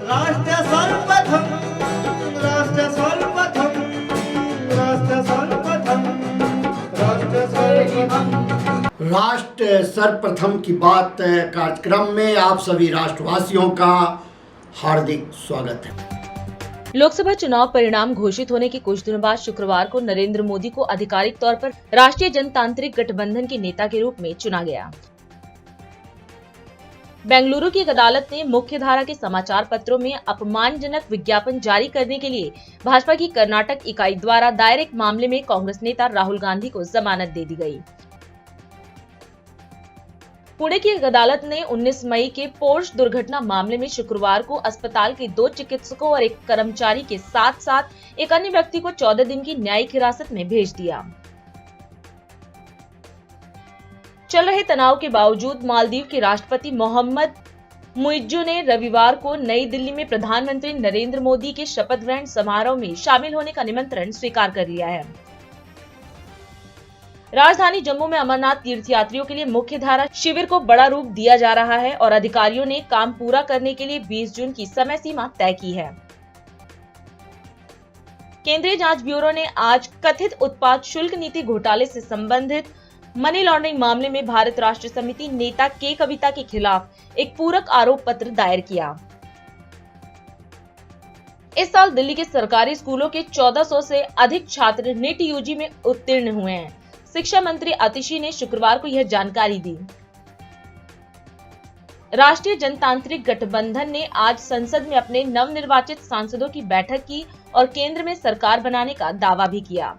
राष्ट्र सर्वप्रथम राष्ट्र सर्वप्रथम राष्ट्र सर्वप्रथम राष्ट्र सर्वप्रथम राष्ट्र सर्वप्रथम की बात कार्यक्रम में आप सभी राष्ट्रवासियों का हार्दिक स्वागत है। लोकसभा चुनाव परिणाम घोषित होने के कुछ दिनों बाद शुक्रवार को नरेंद्र मोदी को आधिकारिक तौर पर राष्ट्रीय जनतांत्रिक गठबंधन के नेता के रूप में चुना गया। बेंगलुरु की एक अदालत ने मुख्यधारा के समाचार पत्रों में अपमानजनक विज्ञापन जारी करने के लिए भाजपा की कर्नाटक इकाई द्वारा दायर एक मामले में कांग्रेस नेता राहुल गांधी को जमानत दे दी गई। पुणे की एक अदालत ने 19 मई के पोर्श दुर्घटना मामले में शुक्रवार को अस्पताल के 2 चिकित्सकों और एक कर्मचारी के साथ साथ एक अन्य व्यक्ति को 14 दिन की न्यायिक हिरासत में भेज दिया। चल रहे तनाव के बावजूद मालदीव के राष्ट्रपति मोहम्मद मुइज्जू ने रविवार को नई दिल्ली में प्रधानमंत्री नरेंद्र मोदी के शपथ ग्रहण समारोह में शामिल होने का निमंत्रण स्वीकार कर लिया है। राजधानी जम्मू में अमरनाथ तीर्थयात्रियों के लिए मुख्यधारा शिविर को बड़ा रूप दिया जा रहा है और अधिकारियों ने काम पूरा करने के लिए 20 जून की समय सीमा तय की है। केंद्रीय जांच ब्यूरो ने आज कथित उत्पाद शुल्क नीति घोटाले से संबंधित मनी लॉन्ड्रिंग मामले में भारत राष्ट्र समिति नेता के कविता के खिलाफ एक पूरक आरोप पत्र दायर किया। इस साल दिल्ली के सरकारी स्कूलों के 1400 से अधिक छात्र नीट यूजी में उत्तीर्ण हुए हैं। शिक्षा मंत्री आतिशी ने शुक्रवार को यह जानकारी दी। राष्ट्रीय जनतांत्रिक गठबंधन ने आज संसद में अपने नवनिर्वाचित सांसदों की बैठक की और केंद्र में सरकार बनाने का दावा भी किया।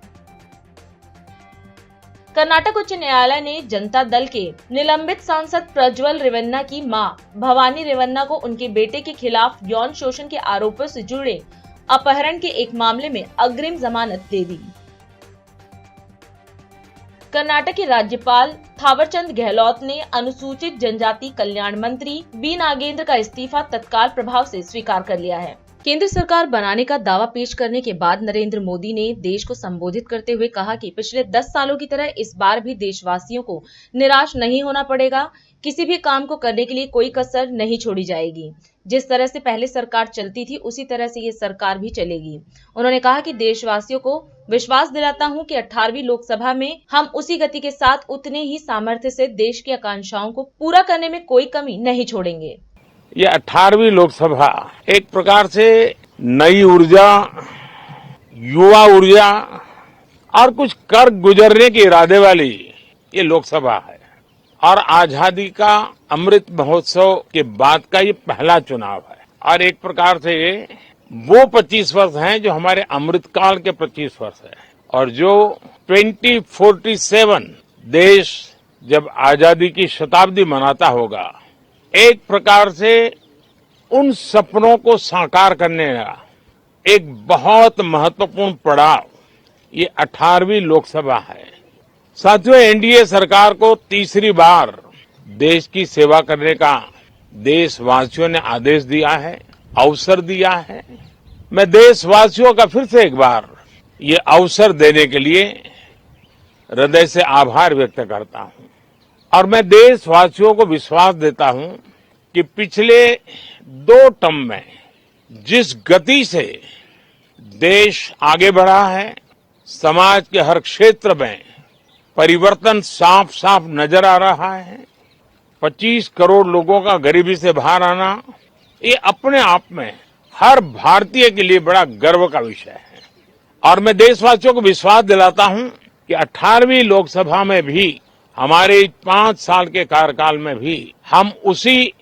कर्नाटक उच्च न्यायालय ने जनता दल के निलंबित सांसद प्रज्वल रेवन्ना की मां भवानी रेवन्ना को उनके बेटे के खिलाफ यौन शोषण के आरोपों से जुड़े अपहरण के एक मामले में अग्रिम जमानत दे दी। कर्नाटक के राज्यपाल थावरचंद गहलोत ने अनुसूचित जनजाति कल्याण मंत्री बी नागेंद्र का इस्तीफा तत्काल प्रभाव से स्वीकार कर लिया है। केंद्र सरकार बनाने का दावा पेश करने के बाद नरेंद्र मोदी ने देश को संबोधित करते हुए कहा कि पिछले 10 सालों की तरह इस बार भी देशवासियों को निराश नहीं होना पड़ेगा। किसी भी काम को करने के लिए कोई कसर नहीं छोड़ी जाएगी। जिस तरह से पहले सरकार चलती थी उसी तरह से ये सरकार भी चलेगी। उन्होंने कहा कि देशवासियों को विश्वास दिलाता हूं कि 18वीं लोकसभा में हम उसी गति के साथ उतने ही सामर्थ्य से देश की आकांक्षाओं को पूरा करने में कोई कमी नहीं छोड़ेंगे। ये 18वीं लोकसभा एक प्रकार से नई ऊर्जा, युवा ऊर्जा और कुछ कर गुजरने के इरादे वाली ये लोकसभा है और आजादी का अमृत महोत्सव के बाद का ये पहला चुनाव है और एक प्रकार से वो 25 वर्ष हैं जो हमारे अमृतकाल के 25 वर्ष है और जो 2047 देश जब आजादी की शताब्दी मनाता होगा, एक प्रकार से उन सपनों को साकार करने का एक बहुत महत्वपूर्ण पड़ाव ये 18वीं लोकसभा है। साथियों, एनडीए सरकार को तीसरी बार देश की सेवा करने का देशवासियों ने आदेश दिया है, अवसर दिया है। मैं देशवासियों का फिर से एक बार ये अवसर देने के लिए हृदय से आभार व्यक्त करता हूं और मैं देशवासियों को विश्वास देता हूं कि पिछले 2 टर्म में जिस गति से देश आगे बढ़ा है, समाज के हर क्षेत्र में परिवर्तन साफ साफ नजर आ रहा है। 25 करोड़ लोगों का गरीबी से बाहर आना ये अपने आप में हर भारतीय के लिए बड़ा गर्व का विषय है और मैं देशवासियों को विश्वास दिलाता हूं कि 18वीं लोकसभा में भी हमारे 5 साल के कार्यकाल में भी हम उसी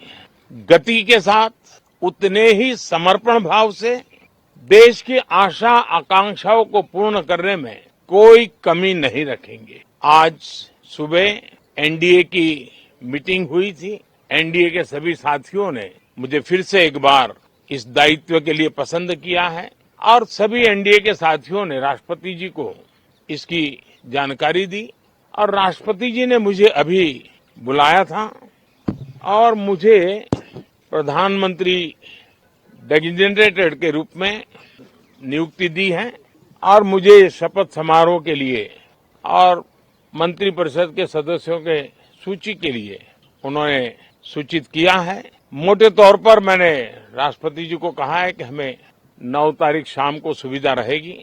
गति के साथ उतने ही समर्पण भाव से देश की आशा आकांक्षाओं को पूर्ण करने में कोई कमी नहीं रखेंगे। आज सुबह एनडीए की मीटिंग हुई थी। एनडीए के सभी साथियों ने मुझे फिर से एक बार इस दायित्व के लिए पसंद किया है और सभी एनडीए के साथियों ने राष्ट्रपति जी को इसकी जानकारी दी और राष्ट्रपति जी ने मुझे अभी बुलाया था और मुझे प्रधानमंत्री डेजिग्नेटेड के रूप में नियुक्ति दी है और मुझे शपथ समारोह के लिए और मंत्रिपरिषद के सदस्यों के सूची के लिए उन्होंने सूचित किया है मोटे तौर पर मैंने राष्ट्रपति जी को कहा है कि हमें 9 तारीख शाम को सुविधा रहेगी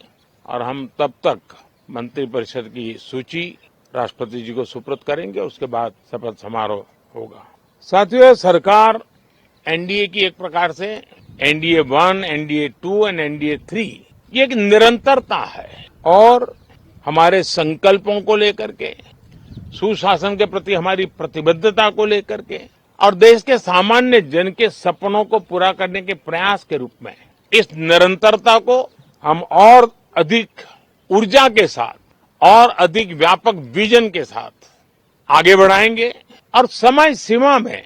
और हम तब तक मंत्रिपरिषद की सूची राष्ट्रपति जी को सुपुर्द करेंगे। उसके बाद शपथ समारोह होगा। साथियों, सरकार एनडीए की एक प्रकार से एनडीए 1, एनडीए 2 और एनडीए 3 ये एक निरंतरता है और हमारे संकल्पों को लेकर के, सुशासन के प्रति हमारी प्रतिबद्धता को लेकर के और देश के सामान्य जन के सपनों को पूरा करने के प्रयास के रूप में इस निरंतरता को हम और अधिक ऊर्जा के साथ और अधिक व्यापक विजन के साथ आगे बढ़ाएंगे और समय सीमा में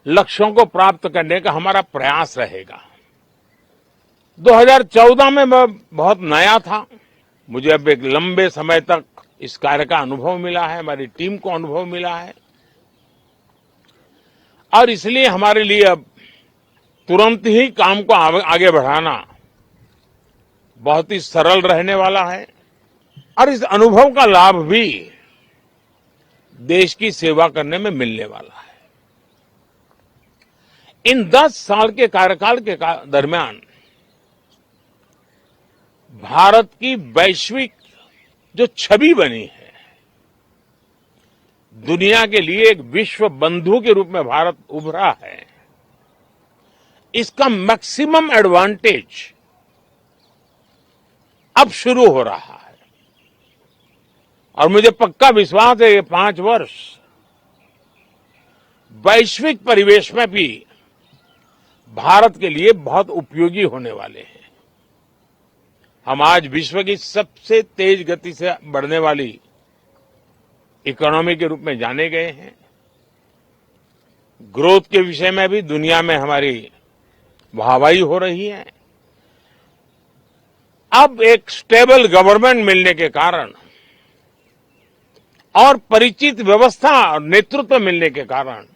लक्ष्यों को प्राप्त करने का हमारा प्रयास रहेगा। 2014 में मैं बहुत नया था। मुझे अब एक लंबे समय तक इस कार्य का अनुभव मिला है, हमारी टीम को अनुभव मिला है और इसलिए हमारे लिए अब तुरंत ही काम को आगे बढ़ाना बहुत ही सरल रहने वाला है और इस अनुभव का लाभ भी देश की सेवा करने में मिलने वाला है। इन 10 साल के कार्यकाल के दरमियान भारत की वैश्विक जो छवि बनी है, दुनिया के लिए एक विश्व बंधु के रूप में भारत उभरा है, इसका मैक्सिमम एडवांटेज अब शुरू हो रहा है और मुझे पक्का विश्वास है ये 5 वर्ष वैश्विक परिवेश में भी भारत के लिए बहुत उपयोगी होने वाले हैं। हम आज विश्व की सबसे तेज गति से बढ़ने वाली इकोनॉमी के रूप में जाने गए हैं। ग्रोथ के विषय में भी दुनिया में हमारी वाहवाही हो रही है। अब एक स्टेबल गवर्नमेंट मिलने के कारण और परिचित व्यवस्था और नेतृत्व मिलने के कारण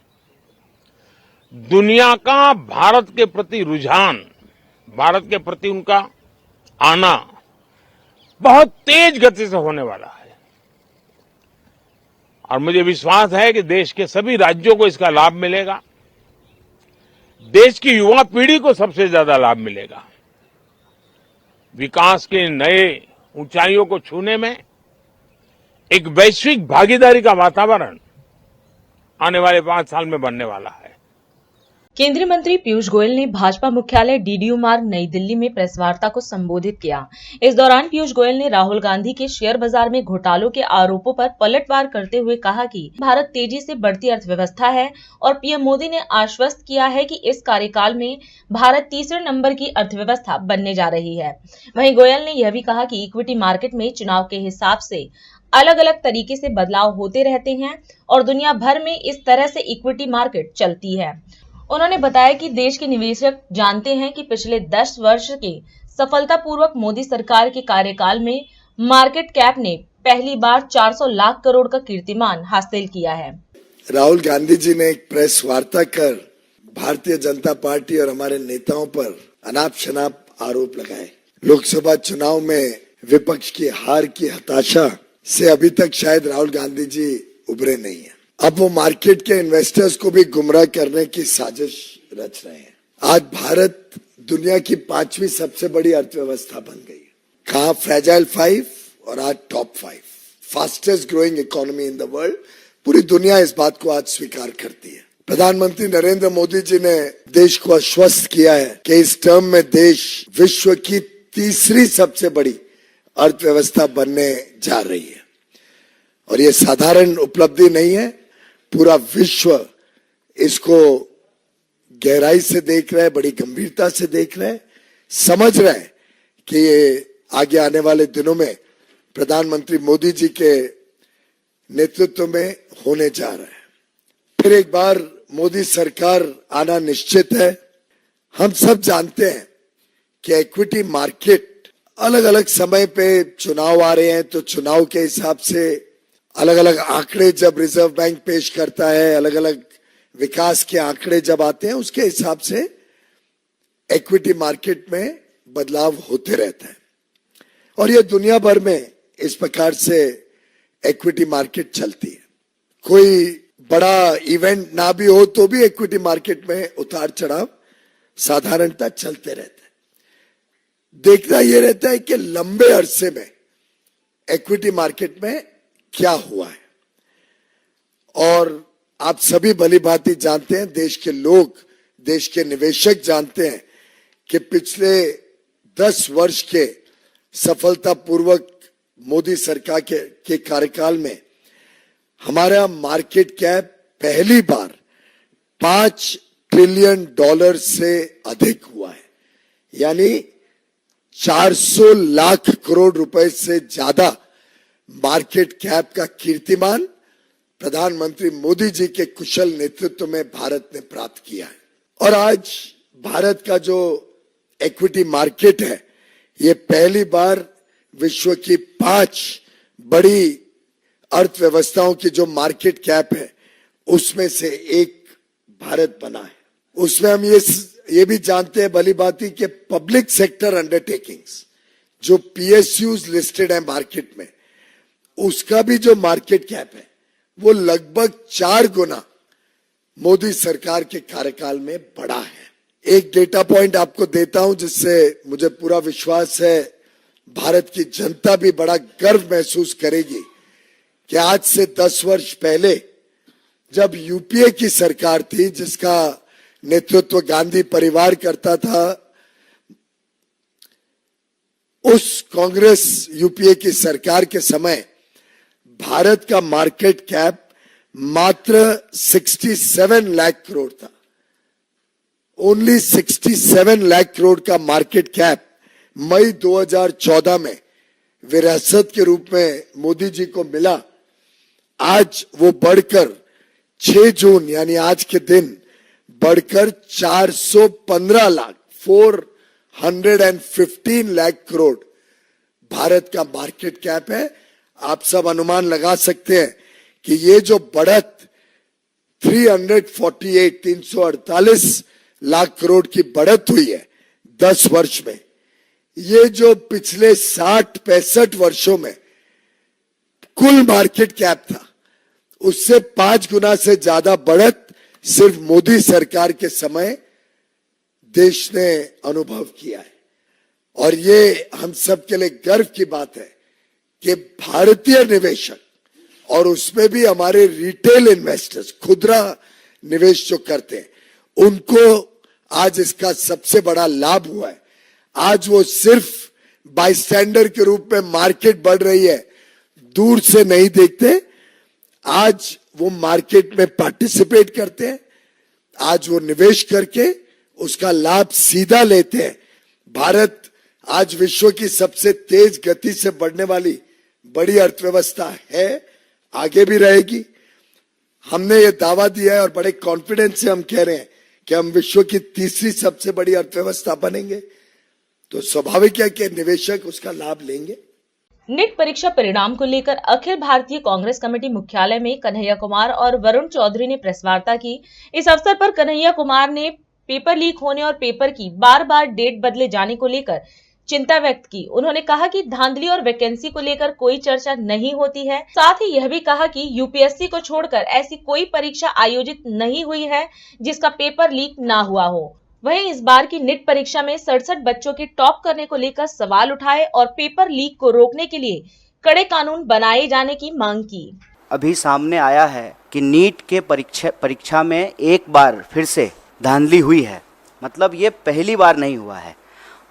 दुनिया का भारत के प्रति रुझान, भारत के प्रति उनका आना बहुत तेज गति से होने वाला है और मुझे विश्वास है कि देश के सभी राज्यों को इसका लाभ मिलेगा। देश की युवा पीढ़ी को सबसे ज्यादा लाभ मिलेगा। विकास के नए ऊंचाइयों को छूने में एक वैश्विक भागीदारी का वातावरण आने वाले 5 साल में बनने वाला है। केंद्रीय मंत्री पीयूष गोयल ने भाजपा मुख्यालय डीडीयू मार्ग नई दिल्ली में प्रेस वार्ता को संबोधित किया। इस दौरान पीयूष गोयल ने राहुल गांधी के शेयर बाजार में घोटालों के आरोपों पर पलटवार करते हुए कहा कि भारत तेजी से बढ़ती अर्थव्यवस्था है और पीएम मोदी ने आश्वस्त किया है कि इस कार्यकाल में भारत तीसरे नंबर की अर्थव्यवस्था बनने जा रही है। वहीं गोयल ने यह भी कहा कि इक्विटी मार्केट में चुनाव के हिसाब से अलग अलग तरीके से बदलाव होते रहते हैं और दुनिया भर में इस तरह से इक्विटी मार्केट चलती है। उन्होंने बताया कि देश के निवेशक जानते हैं कि पिछले 10 वर्ष के सफलतापूर्वक मोदी सरकार के कार्यकाल में मार्केट कैप ने पहली बार 400 लाख करोड़ का कीर्तिमान हासिल किया है। राहुल गांधी जी ने एक प्रेस वार्ता कर भारतीय जनता पार्टी और हमारे नेताओं पर अनाप शनाप आरोप लगाए। लोकसभा चुनाव में विपक्ष की हार की हताशा से अभी तक शायद राहुल गांधी जी उभरे नहीं है। अब वो मार्केट के इन्वेस्टर्स को भी गुमराह करने की साजिश रच रहे हैं। आज भारत दुनिया की 5वीं सबसे बड़ी अर्थव्यवस्था बन गई है। कहा फ्रेजाइल 5 और आज top 5 fastest growing economy in the world. पूरी दुनिया इस बात को आज स्वीकार करती है। प्रधानमंत्री नरेंद्र मोदी जी ने देश को आश्वस्त किया है कि इस टर्म में देश विश्व की तीसरी सबसे बड़ी अर्थव्यवस्था बनने जा रही है और ये साधारण उपलब्धि नहीं है। पूरा विश्व इसको गहराई से देख रहा है, बड़ी गंभीरता से देख रहा है, समझ रहा है कि ये आगे आने वाले दिनों में प्रधानमंत्री मोदी जी के नेतृत्व में होने जा रहा है। फिर एक बार मोदी सरकार आना निश्चित है। हम सब जानते हैं कि इक्विटी मार्केट अलग अलग समय पे चुनाव आ रहे हैं तो चुनाव के हिसाब से अलग अलग आंकड़े जब रिजर्व बैंक पेश करता है, अलग अलग विकास के आंकड़े जब आते हैं उसके हिसाब से इक्विटी मार्केट में बदलाव होते रहता है और ये दुनिया भर में इस प्रकार से इक्विटी मार्केट चलती है। कोई बड़ा इवेंट ना भी हो तो भी इक्विटी मार्केट में उतार चढ़ाव साधारणतः चलते रहते हैं। देखना यह रहता है कि लंबे अरसे में इक्विटी मार्केट में क्या हुआ है। और आप सभी भली भांति जानते हैं, देश के लोग, देश के निवेशक जानते हैं कि पिछले 10 वर्ष के सफलतापूर्वक मोदी सरकार के कार्यकाल में हमारा मार्केट कैप पहली बार $5 ट्रिलियन से अधिक हुआ है। यानी 400 लाख करोड़ रुपए से ज्यादा मार्केट कैप का कीर्तिमान प्रधानमंत्री मोदी जी के कुशल नेतृत्व में भारत ने प्राप्त किया है। और आज भारत का जो इक्विटी मार्केट है, ये पहली बार विश्व की 5 बड़ी अर्थव्यवस्थाओं की जो मार्केट कैप है उसमें से एक भारत बना है। उसमें हम ये भी जानते हैं भली भांति कि पब्लिक सेक्टर अंडरटेकिंग्स जो PSUs लिस्टेड है मार्केट में, उसका भी जो मार्केट कैप है वो लगभग 4 गुना मोदी सरकार के कार्यकाल में बढ़ा है। एक डेटा पॉइंट आपको देता हूं जिससे मुझे पूरा विश्वास है भारत की जनता भी बड़ा गर्व महसूस करेगी कि आज से 10 वर्ष पहले जब यूपीए की सरकार थी, जिसका नेतृत्व गांधी परिवार करता था, उस कांग्रेस यूपीए की सरकार के समय भारत का मार्केट कैप मात्र 67 लाख करोड़ था। ओनली 67 लाख करोड़ का मार्केट कैप मई 2014 में विरासत के रूप में मोदी जी को मिला। आज वो बढ़कर 6 जून यानी आज के दिन बढ़कर 415 लाख 415 लाख करोड़ भारत का मार्केट कैप है। आप सब अनुमान लगा सकते हैं कि ये जो बढ़त 348 लाख करोड़ की बढ़त हुई है 10 वर्ष में, ये जो पिछले 60-65 वर्षों में कुल मार्केट कैप था उससे 5 गुना से ज्यादा बढ़त सिर्फ मोदी सरकार के समय देश ने अनुभव किया है। और ये हम सब के लिए गर्व की बात है कि भारतीय निवेशक और उसमें भी हमारे रिटेल इन्वेस्टर्स, खुदरा निवेश जो करते हैं, उनको आज इसका सबसे बड़ा लाभ हुआ है। आज वो सिर्फ बाईस्टैंडर के रूप में मार्केट बढ़ रही है दूर से नहीं देखते, आज वो मार्केट में पार्टिसिपेट करते हैं, आज वो निवेश करके उसका लाभ सीधा लेते हैं। भारत आज विश्व की सबसे तेज गति से बढ़ने वाली बड़ी अर्थव्यवस्था है, आगे भी रहेगी। हमने ये दावा दिया है और बड़े कॉन्फिडेंस से हम कह रहे हैं कि हम विश्व की तीसरी सबसे बड़ी अर्थव्यवस्था बनेंगे, तो स्वाभाविक है कि निवेशक उसका लाभ लेंगे। नीट परीक्षा परिणाम को लेकर अखिल भारतीय कांग्रेस कमेटी मुख्यालय में कन्हैया कुमार और वरुण चौधरी ने प्रेस वार्ता की। इस अवसर पर कन्हैया कुमार ने पेपर लीक होने और पेपर की बार-बार डेट बदले जाने को लेकर चिंता व्यक्त की। उन्होंने कहा कि धांधली और वैकेंसी को लेकर कोई चर्चा नहीं होती है। साथ ही यह भी कहा कि यूपीएससी को छोड़कर ऐसी कोई परीक्षा आयोजित नहीं हुई है जिसका पेपर लीक ना हुआ हो। वहीं इस बार की नीट परीक्षा में 67 बच्चों के टॉप करने को लेकर सवाल उठाए और पेपर लीक को रोकने के लिए कड़े कानून बनाए जाने की मांग की। अभी सामने आया है कि नीट के परीक्षा में एक बार फिर से धांधली हुई है, मतलब ये पहली बार नहीं हुआ है।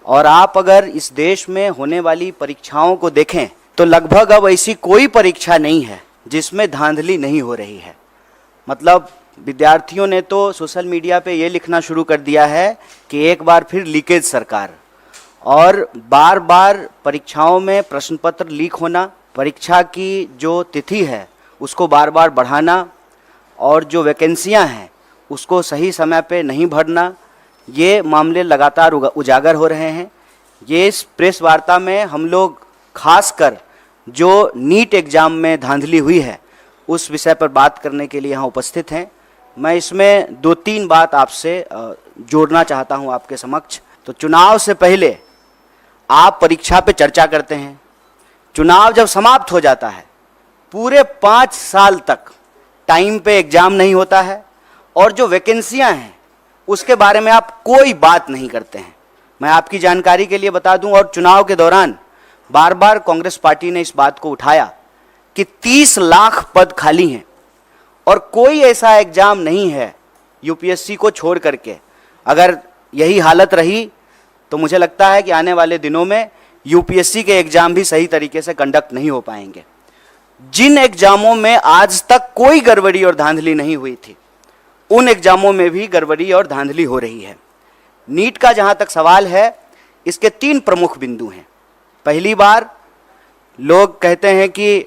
और आप अगर इस देश में होने वाली परीक्षाओं को देखें तो लगभग अब ऐसी कोई परीक्षा नहीं है जिसमें धांधली नहीं हो रही है। मतलब विद्यार्थियों ने तो सोशल मीडिया पे ये लिखना शुरू कर दिया है कि एक बार फिर लीकेज सरकार, और बार बार परीक्षाओं में प्रश्न पत्र लीक होना, परीक्षा की जो तिथि है उसको बार बार बढ़ाना, और जो वैकेंसियां हैं उसको सही समय पे नहीं भरना, ये मामले लगातार उजागर हो रहे हैं। ये इस प्रेस वार्ता में हम लोग खासकर जो नीट एग्ज़ाम में धांधली हुई है उस विषय पर बात करने के लिए यहाँ उपस्थित हैं। मैं इसमें 2-3 बात आपसे जोड़ना चाहता हूँ आपके समक्ष। तो चुनाव से पहले आप परीक्षा पे चर्चा करते हैं, चुनाव जब समाप्त हो जाता है पूरे 5 साल तक टाइम पे एग्जाम नहीं होता है और जो वैकेंसियां हैं उसके बारे में आप कोई बात नहीं करते हैं। मैं आपकी जानकारी के लिए बता दूं, और चुनाव के दौरान बार बार कांग्रेस पार्टी ने इस बात को उठाया कि 30 लाख पद खाली हैं और कोई ऐसा एग्जाम नहीं है यूपीएससी को छोड़ करके। अगर यही हालत रही तो मुझे लगता है कि आने वाले दिनों में यूपीएससी के एग्जाम भी सही तरीके से कंडक्ट नहीं हो पाएंगे। जिन एग्जामों में आज तक कोई गड़बड़ी और धांधली नहीं हुई थी, उन एग्जामों में भी गड़बड़ी और धांधली हो रही है। नीट का जहां तक सवाल है, इसके 3 प्रमुख बिंदु हैं। पहली बार लोग कहते हैं कि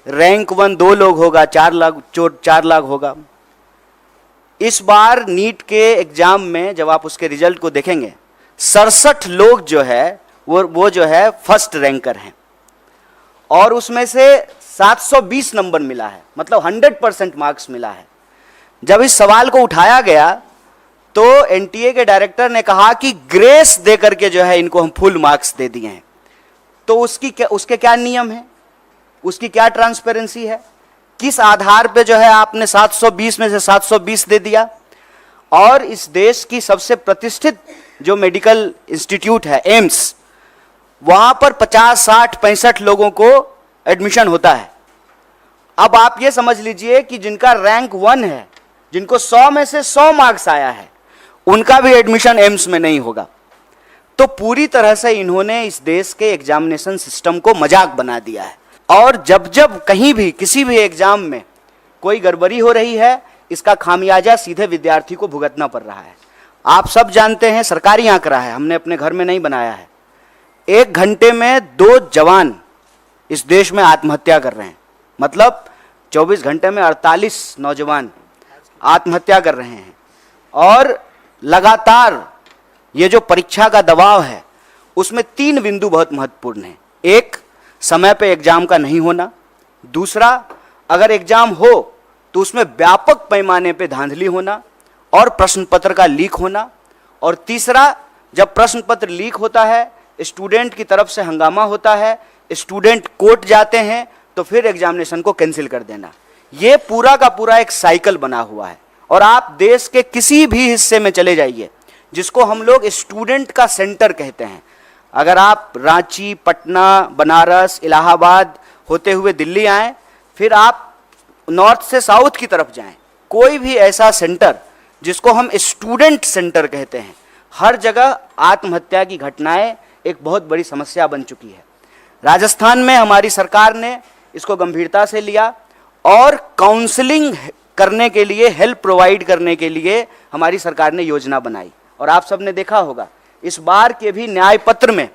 रैंक 1 2 लोग होगा, 4 लाख होगा। इस बार नीट के एग्जाम में जब आप उसके रिजल्ट को देखेंगे, 67 लोग जो है वो जो है फर्स्ट रैंकर हैं और उसमें से 720 नंबर मिला है, मतलब 100% मार्क्स मिला है। जब इस सवाल को उठाया गया तो एनटीए के डायरेक्टर ने कहा कि ग्रेस दे करके जो है इनको हम फुल मार्क्स दे दिए हैं। तो उसके क्या नियम है, उसकी क्या ट्रांसपेरेंसी है, किस आधार पे जो है आपने 720 में से 720 दे दिया? और इस देश की सबसे प्रतिष्ठित जो मेडिकल इंस्टीट्यूट है एम्स, वहां पर 50, 60, 65 लोगों को एडमिशन होता है। अब आप ये समझ लीजिए कि जिनका रैंक 1 है, जिनको 100 में से 100 मार्क्स आया है, उनका भी एडमिशन एम्स में नहीं होगा। तो पूरी तरह से इन्होंने इस देश के एग्जामिनेशन सिस्टम को मजाक बना दिया है। और जब जब कहीं भी किसी भी एग्जाम में कोई गड़बड़ी हो रही है, इसका खामियाजा सीधे विद्यार्थी को भुगतना पड़ रहा है। आप सब जानते हैं, सरकारी आंकड़ा है, हमने अपने घर में नहीं बनाया है, 1 घंटे में 2 जवान इस देश में आत्महत्या कर रहे हैं। मतलब 24 घंटे में 48 नौजवान आत्महत्या कर रहे हैं। और लगातार ये जो परीक्षा का दबाव है, उसमें 3 बिंदु बहुत महत्वपूर्ण हैं। एक, समय पे एग्जाम का नहीं होना। दूसरा, अगर एग्जाम हो तो उसमें व्यापक पैमाने पे धांधली होना और प्रश्न पत्र का लीक होना। और तीसरा, जब प्रश्न पत्र लीक होता है, स्टूडेंट की तरफ से हंगामा होता है, स्टूडेंट कोर्ट जाते हैं, तो फिर एग्जामिनेशन को कैंसिल कर देना। ये पूरा का पूरा एक साइकिल बना हुआ है। और आप देश के किसी भी हिस्से में चले जाइए, जिसको हम लोग स्टूडेंट का सेंटर कहते हैं, अगर आप रांची, पटना, बनारस, इलाहाबाद होते हुए दिल्ली आएँ, फिर आप नॉर्थ से साउथ की तरफ जाएं, कोई भी ऐसा सेंटर जिसको हम स्टूडेंट सेंटर कहते हैं, हर जगह आत्महत्या की घटनाएं एक बहुत बड़ी समस्या बन चुकी है। राजस्थान में हमारी सरकार ने इसको गंभीरता से लिया और काउंसलिंग करने के लिए, हेल्प प्रोवाइड करने के लिए हमारी सरकार ने योजना बनाई। और आप सबने देखा होगा, इस बार के भी न्याय पत्र में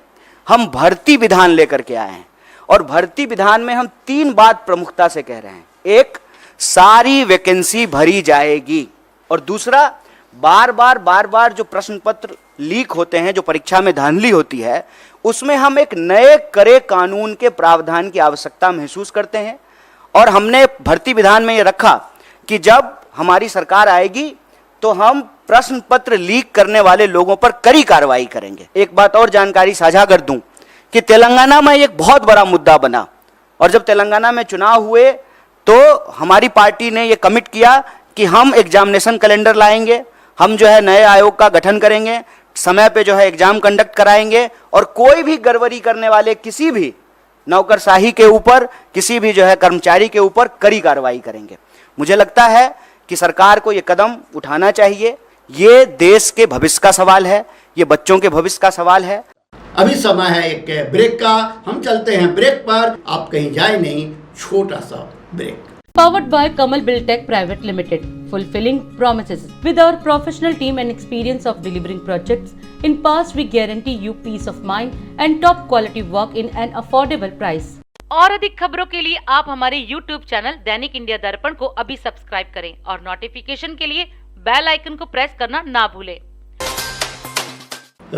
हम भर्ती विधान लेकर के आए हैं। और भर्ती विधान में हम 3 बात प्रमुखता से कह रहे हैं। एक, सारी वैकेंसी भरी जाएगी। और दूसरा, बार बार जो प्रश्न पत्र लीक होते हैं, जो परीक्षा में धांधली होती है, उसमें हम एक नए करे कानून के प्रावधान की आवश्यकता महसूस करते हैं। और हमने भर्ती विधान में ये रखा कि जब हमारी सरकार आएगी तो हम प्रश्न पत्र लीक करने वाले लोगों पर कड़ी कार्रवाई करेंगे। एक बात और जानकारी साझा कर दूं कि तेलंगाना में एक बहुत बड़ा मुद्दा बना, और जब तेलंगाना में चुनाव हुए तो हमारी पार्टी ने ये कमिट किया कि हम एग्जामिनेशन कैलेंडर लाएंगे, हम जो है नए आयोग का गठन करेंगे, समय पे जो है एग्जाम कंडक्ट कराएंगे, और कोई भी गड़बड़ी करने वाले किसी भी नौकरशाही के ऊपर, किसी भी जो है कर्मचारी के ऊपर कड़ी कार्रवाई करेंगे। मुझे लगता है कि सरकार को ये कदम उठाना चाहिए। ये देश के भविष्य का सवाल है, ये बच्चों के भविष्य का सवाल है। अभी समय है एक ब्रेक का, हम चलते हैं ब्रेक पर, आप कहीं जाए नहीं, छोटा सा break. Powered by Kamal Buildtech Private Limited, fulfilling promises. With our professional team and experience of delivering projects, in past we guarantee you peace of mind and top quality work in an affordable price. और अधिक खबरों के लिए आप हमारे YouTube channel दैनिक India दर्पण को अभी सब्सक्राइब करें और नोटिफिकेशन के लिए बेल आइकन को प्रेस करना ना भूलें।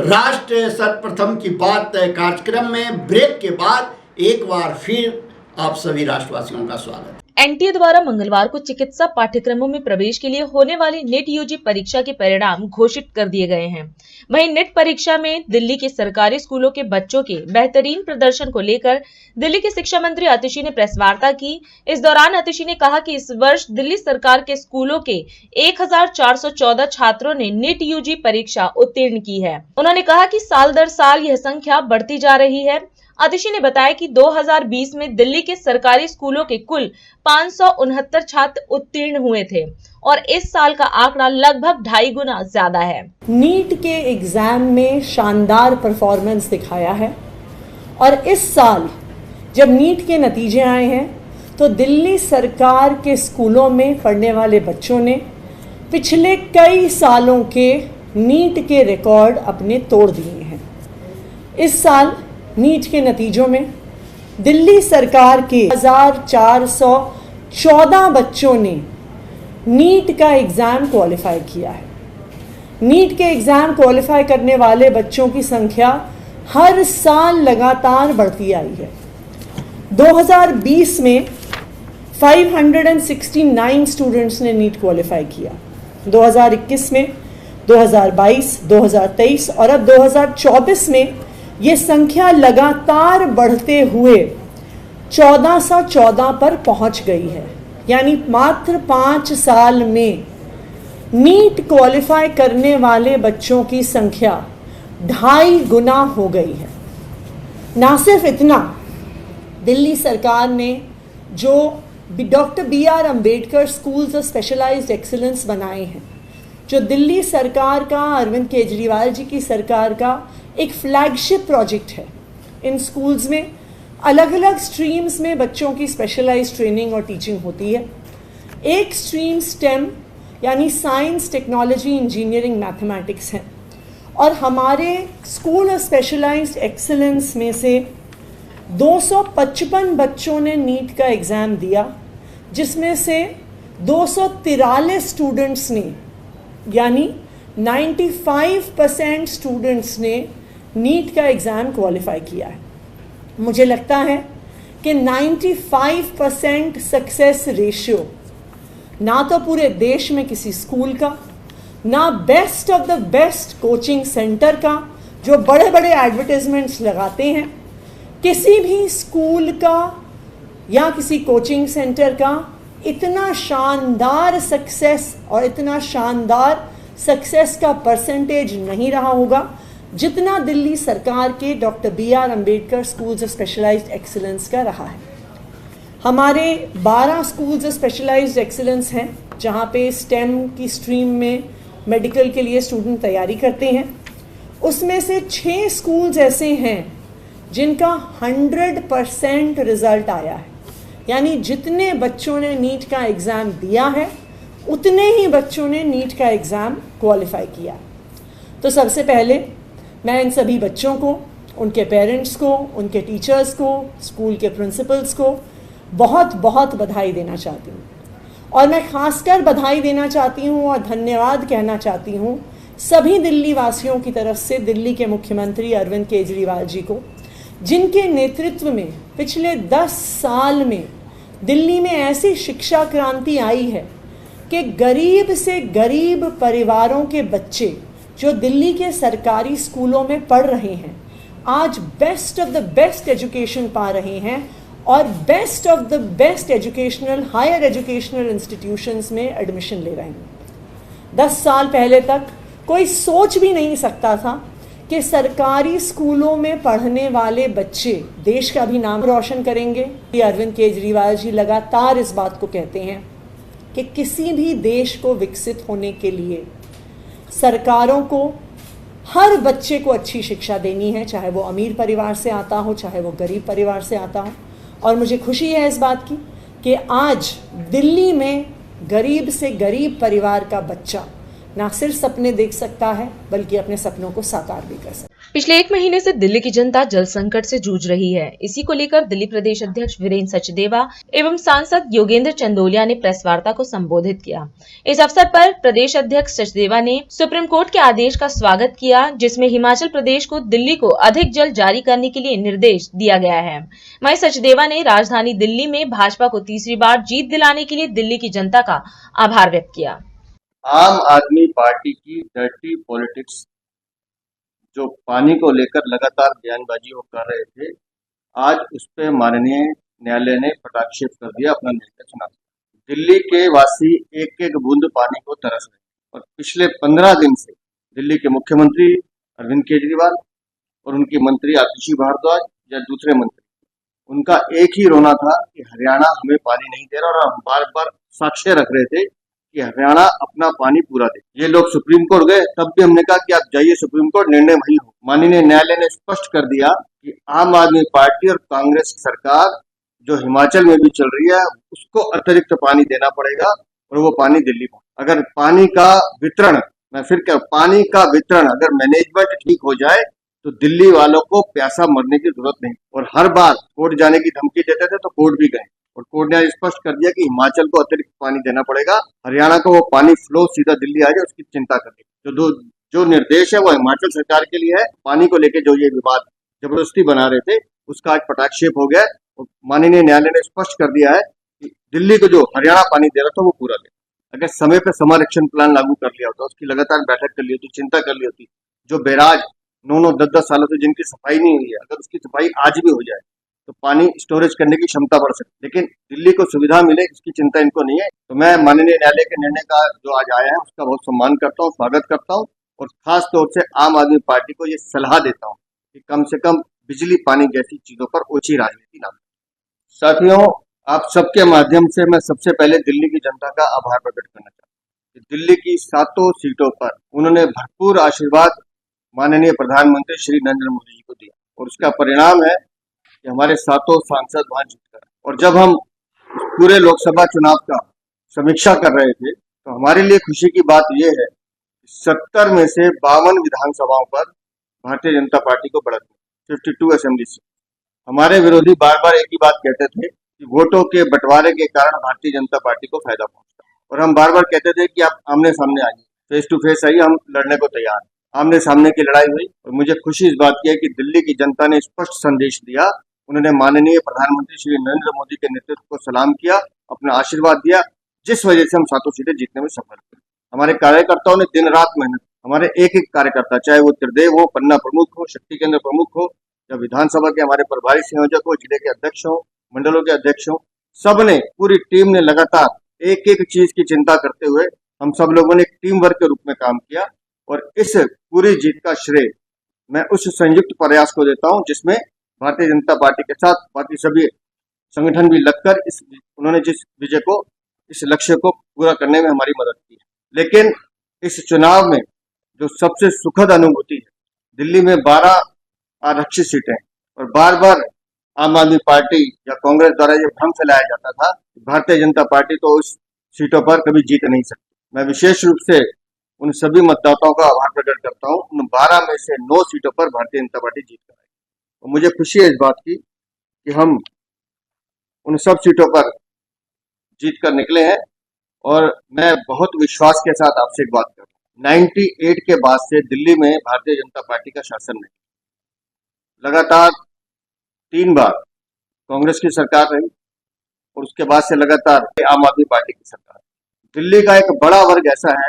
राष्ट्र सर्वप्रथम की बात कार्यक्रम में ब्रेक के बाद एक बार फिर आप सभी राष्ट्रवासियों का स्वागत है। एनटीए द्वारा मंगलवार को चिकित्सा पाठ्यक्रमों में प्रवेश के लिए होने वाली नीट यूजी परीक्षा के परिणाम घोषित कर दिए गए हैं। वहीं नीट परीक्षा में दिल्ली के सरकारी स्कूलों के बच्चों के बेहतरीन प्रदर्शन को लेकर दिल्ली के शिक्षा मंत्री आतिशी ने प्रेस वार्ता की। इस दौरान आतिशी ने कहा कि इस वर्ष दिल्ली सरकार के स्कूलों के 1414 छात्रों ने नीट यूजी परीक्षा उत्तीर्ण की है। उन्होंने कहा कि साल दर साल यह संख्या बढ़ती जा रही है। आतिशी ने बताया कि 2020 में दिल्ली के सरकारी स्कूलों के कुल 569 छात्र उत्तीर्ण हुए थे और इस साल का आंकड़ा लगभग 2.5 गुना ज्यादा है। नीट के एग्जाम में शानदार परफॉर्मेंस दिखाया है और इस साल जब नीट के नतीजे आए हैं तो दिल्ली सरकार के स्कूलों में पढ़ने वाले बच्चों ने पिछले कई सालों के नीट के रिकॉर्ड अपने तोड़ दिए हैं। इस साल नीट के नतीजों में दिल्ली सरकार के 1414 बच्चों ने नीट का एग्ज़ाम क्वालिफाई किया है। नीट के एग्ज़ाम क्वालिफाई करने वाले बच्चों की संख्या हर साल लगातार बढ़ती आई है। 2020 में 569 स्टूडेंट्स ने नीट क्वालिफाई किया। 2021 में, 2022, 2023 और अब 2024 में ये संख्या लगातार बढ़ते हुए 1414 पर पहुंच गई है। यानी मात्र 5 साल में नीट क्वालिफाई करने वाले बच्चों की संख्या 2.5 गुना हो गई है। ना सिर्फ इतना, दिल्ली सरकार ने जो doctor BR Ambedkar schools of specialised excellence बनाए हैं, जो दिल्ली सरकार का, अरविंद केजरीवाल जी की सरकार का एक फ्लैगशिप प्रोजेक्ट है। इन स्कूल्स में अलग अलग स्ट्रीम्स में बच्चों की स्पेशलाइज्ड ट्रेनिंग और टीचिंग होती है। एक स्ट्रीम स्टेम यानी साइंस, टेक्नोलॉजी, इंजीनियरिंग, मैथमेटिक्स है और हमारे स्कूल ऑफ स्पेशलाइज्ड एक्सीलेंस में से 255 बच्चों ने नीट का एग्ज़ाम दिया, जिसमें से 243 स्टूडेंट्स ने यानी 95% स्टूडेंट्स ने नीट का एग्ज़ाम क्वालिफाई किया है। मुझे लगता है कि 95% सक्सेस रेशियो ना तो पूरे देश में किसी स्कूल का, ना best of the best coaching centre का जो बड़े बड़े एडवर्टाइजमेंट्स लगाते हैं, किसी भी स्कूल का या किसी कोचिंग सेंटर का इतना शानदार सक्सेस और इतना शानदार सक्सेस का परसेंटेज नहीं रहा होगा जितना दिल्ली सरकार के doctor BR Ambedkar schools of specialised excellence का रहा है। हमारे 12 स्कूल्स ऑफ स्पेशलाइज्ड एक्सीलेंस हैं जहाँ पे स्टेम की स्ट्रीम में मेडिकल के लिए स्टूडेंट तैयारी करते हैं। उसमें से 6 स्कूल्स ऐसे हैं जिनका 100% रिजल्ट आया है। यानी जितने बच्चों ने नीट का एग्ज़ाम दिया है उतने ही बच्चों ने नीट का एग्ज़ाम क्वालिफाई किया। तो सबसे पहले मैं इन सभी बच्चों को, उनके पेरेंट्स को, उनके टीचर्स को, स्कूल के प्रिंसिपल्स को बहुत बहुत बधाई देना चाहती हूँ और मैं खासकर बधाई देना चाहती हूँ और धन्यवाद कहना चाहती हूँ सभी दिल्ली वासियों की तरफ से दिल्ली के मुख्यमंत्री अरविंद केजरीवाल जी को, जिनके नेतृत्व में पिछले 10 साल में दिल्ली में ऐसी शिक्षा क्रांति आई है कि गरीब से गरीब परिवारों के बच्चे जो दिल्ली के सरकारी स्कूलों में पढ़ रहे हैं आज best of the best education पा रहे हैं और best of the best educational, higher educational institutions में एडमिशन ले रहे हैं। 10 साल पहले तक कोई सोच भी नहीं सकता था कि सरकारी स्कूलों में पढ़ने वाले बच्चे देश का भी नाम रोशन करेंगे। अरविंद केजरीवाल जी लगातार इस बात को कहते हैं कि किसी भी देश को विकसित होने के लिए सरकारों को हर बच्चे को अच्छी शिक्षा देनी है, चाहे वो अमीर परिवार से आता हो, चाहे वो गरीब परिवार से आता हो। और मुझे खुशी है इस बात की कि आज दिल्ली में गरीब से गरीब परिवार का बच्चा ना सिर्फ सपने देख सकता है बल्कि अपने सपनों को साकार भी कर सकता है। पिछले 1 महीने से दिल्ली की जनता जल संकट से जूझ रही है। इसी को लेकर दिल्ली प्रदेश अध्यक्ष वीरेंद्र सचदेवा एवं सांसद योगेंद्र चंदोलिया ने प्रेस वार्ता को संबोधित किया। इस अवसर पर प्रदेश अध्यक्ष सचदेवा ने सुप्रीम कोर्ट के आदेश का स्वागत किया, जिसमें हिमाचल प्रदेश को दिल्ली को अधिक जल जारी करने के लिए निर्देश दिया गया है। वहीं सचदेवा ने राजधानी दिल्ली में भाजपा को तीसरी बार जीत दिलाने के लिए दिल्ली की जनता का आभार व्यक्त किया। आम आदमी पार्टी की डर्टी पॉलिटिक्स जो पानी को लेकर लगातार बयानबाजी वो कर रहे थे, आज उस पर माननीय न्यायालय ने कटाक्षेप कर दिया, अपना निर्णय सुना दिया। दिल्ली के वासी एक एक बूंद पानी को तरस रहे और पिछले 15 दिन से दिल्ली के मुख्यमंत्री अरविंद केजरीवाल और उनकी मंत्री आतिशी भारद्वाज या दूसरे मंत्री, उनका एक ही रोना था कि हरियाणा हमें पानी नहीं दे रहा, और हम बार बार साक्ष्य रख रहे थे कि हरियाणा अपना पानी पूरा दे। ये लोग सुप्रीम कोर्ट गए, तब भी हमने कहा कि आप जाइए सुप्रीम कोर्ट, निर्णय वही हो। माननीय न्यायालय ने स्पष्ट कर दिया कि आम आदमी पार्टी और कांग्रेस सरकार जो हिमाचल में भी चल रही है, उसको अतिरिक्त पानी देना पड़ेगा और वो पानी दिल्ली पहुंचे। अगर पानी का वितरण, मैं फिर क्या, पानी का वितरण अगर मैनेजमेंट ठीक हो जाए तो दिल्ली वालों को प्यासा मरने की जरूरत नहीं। और हर बार कोर्ट जाने की धमकी देते थे तो कोर्ट भी गए और कोर्ट ने स्पष्ट कर दिया कि हिमाचल को अतिरिक्त पानी देना पड़ेगा, हरियाणा को वो पानी फ्लो सीधा दिल्ली आ जाए उसकी चिंता करनी। जो निर्देश है वो हिमाचल सरकार के लिए है। पानी को लेकर जो ये विवाद जबरदस्ती बना रहे थे उसका आज पटाक्षेप हो गया और माननीय न्यायालय ने स्पष्ट कर दिया है कि दिल्ली को जो हरियाणा पानी दे रहा था वो पूरा दे। अगर समय पर समर एक्शन प्लान लागू कर लिया होता, उसकी लगातार बैठक कर ली होती, चिंता कर ली होती, जो बैराज 9-9, 10-10 सालों से जिनकी सफाई नहीं हुई है, अगर उसकी सफाई आज भी हो जाए तो पानी स्टोरेज करने की क्षमता बढ़ सकती है। लेकिन दिल्ली को सुविधा मिले इसकी चिंता इनको नहीं है। तो मैं माननीय न्यायालय के निर्णय का जो आज आया है उसका बहुत सम्मान करता हूँ, स्वागत करता हूँ और खास तौर से आम आदमी पार्टी को ये सलाह देता हूँ कि कम से कम बिजली पानी जैसी चीजों पर ओछी राजनीति ना करें। साथियों, आप सबके माध्यम से मैं सबसे पहले दिल्ली की जनता का आभार प्रकट करना चाहता हूँ। दिल्ली की 7 सीटों पर उन्होंने भरपूर आशीर्वाद माननीय प्रधानमंत्री श्री नरेंद्र मोदी जी को दिया और उसका परिणाम है कि हमारे 7 सांसद वहां जीत कर। और जब हम पूरे लोकसभा चुनाव का समीक्षा कर रहे थे तो हमारे लिए खुशी की बात यह है कि 70 में से 52 विधानसभाओं पर भारतीय जनता पार्टी को बढ़त मिली, 52 असेंबली सीट। हमारे विरोधी बार बार एक ही बात कहते थे कि वोटों के बंटवारे के कारण भारतीय जनता पार्टी को फायदा पहुंचता, और हम बार बार कहते थे कि आप आमने सामने आइए, फेस टू फेस आइए, हम लड़ने को तैयार हैं। आमने सामने की लड़ाई हुई और मुझे खुशी इस बात की है कि दिल्ली की जनता ने स्पष्ट संदेश दिया। उन्होंने माननीय प्रधानमंत्री श्री नरेंद्र मोदी के नेतृत्व को सलाम किया, अपना आशीर्वाद दिया, जिस वजह से हम 7 सीटें जीतने में सफल हुए। हमारे कार्यकर्ताओं ने दिन रात मेहनत, हमारे एक एक कार्यकर्ता, चाहे वो त्रिदेव हो, पन्ना प्रमुख हो, शक्ति केंद्र प्रमुख हो, या विधानसभा के हमारे प्रभारी संयोजक हो, जिले के अध्यक्ष हो, मंडलों के अध्यक्ष हो, सबने, पूरी टीम ने लगातार एक एक चीज की चिंता करते हुए हम सब लोगों ने एक टीम वर्क के रूप में काम किया। और इस पूरी जीत का श्रेय मैं उस संयुक्त प्रयास को देता हूं जिसमें भारतीय जनता पार्टी के साथ बाकी सभी संगठन भी लगकर उन्होंने जिस विजय को, इस लक्ष्य को पूरा करने में हमारी मदद की है। लेकिन इस चुनाव में जो सबसे सुखद अनुभूति है, दिल्ली में 12 आरक्षित सीटें और बार बार आम आदमी पार्टी या कांग्रेस द्वारा ये भ्रम फैलाया जाता था भारतीय जनता पार्टी तो उस सीटों पर कभी जीत नहीं सकती। मैं विशेष रूप से उन सभी मतदाताओं का आभार प्रकट करता हूं। उन 12 में से 9 सीटों पर भारतीय जनता पार्टी जीत कर आई और मुझे खुशी है इस बात की कि हम उन सब सीटों पर जीत कर निकले हैं। और मैं बहुत विश्वास के साथ आपसे एक बात कर रहा हूँ, 98 के बाद से दिल्ली में भारतीय जनता पार्टी का शासन नहीं, लगातार 3 बार कांग्रेस की सरकार रही और उसके बाद से लगातार आम आदमी पार्टी की सरकार। दिल्ली का एक बड़ा वर्ग ऐसा है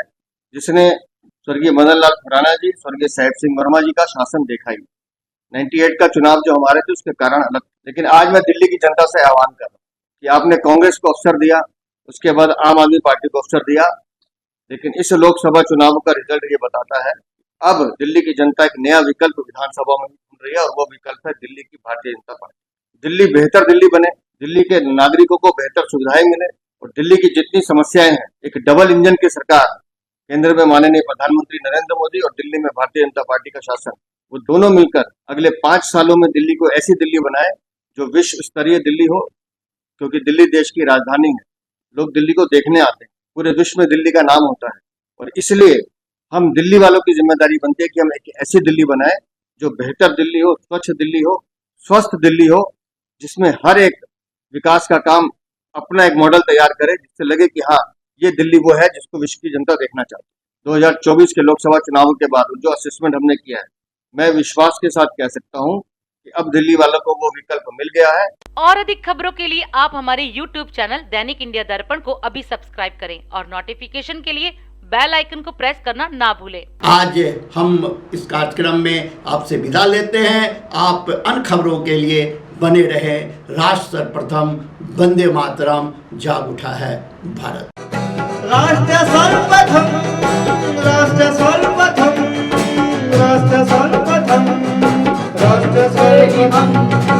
जिसने स्वर्गीय मदन लाल खुराना जी, स्वर्गीय साहिब सिंह वर्मा जी का शासन देखा ही। 98 का चुनाव जो हमारे थे उसके कारण अलग, लेकिन आज मैं दिल्ली की जनता से आह्वान कर रहा हूँ कि आपने कांग्रेस को अवसर दिया, उसके बाद आम आदमी पार्टी को अवसर दिया, लेकिन इस लोकसभा चुनाव का रिजल्ट ये बताता है अब दिल्ली की जनता एक नया विकल्प विधानसभा में ढूंढ रही है और वो विकल्प है दिल्ली की भारतीय जनता पार्टी। दिल्ली बेहतर दिल्ली बने, दिल्ली के नागरिकों को बेहतर सुविधाएं मिले और दिल्ली की जितनी समस्याएं हैं, एक डबल इंजन की सरकार, केंद्र में माननीय प्रधानमंत्री नरेंद्र मोदी और दिल्ली में भारतीय जनता पार्टी का शासन, वो दोनों मिलकर अगले 5 सालों में दिल्ली को ऐसी दिल्ली बनाए जो विश्व स्तरीय दिल्ली हो, क्योंकि दिल्ली देश की राजधानी है, लोग दिल्ली को देखने आते हैं, पूरे विश्व में दिल्ली का नाम होता है और इसलिए हम दिल्ली वालों की जिम्मेदारी बनती है कि हम एक ऐसी दिल्ली बनाए जो बेहतर दिल्ली हो, स्वच्छ दिल्ली हो, स्वस्थ दिल्ली हो, जिसमें हर एक विकास का काम अपना एक मॉडल तैयार करे, जिससे लगे कि हाँ, ये दिल्ली वो है जिसको विश्व की जनता देखना चाहती है। 2024 के लोकसभा चुनावों के बाद जो असेसमेंट हमने किया है, मैं विश्वास के साथ कह सकता हूँ कि अब दिल्ली वालों को वो विकल्प मिल गया है। और अधिक खबरों के लिए आप हमारे YouTube चैनल दैनिक इंडिया दर्पण को अभी सब्सक्राइब करें और नोटिफिकेशन के लिए बेल आइकन को प्रेस करना ना भूलें। आज हम इस कार्यक्रम में आपसे विदा लेते हैं। आप अन्य खबरों के लिए बने रहे। राष्ट्र सर्वप्रथम, वंदे मातरम, जाग उठा है भारत। राष्ट्र सर्वप्रथम, राष्ट्र सर्वप्रथम, राष्ट्र सर्वप्रथम, राष्ट्र सर्वप्रथम।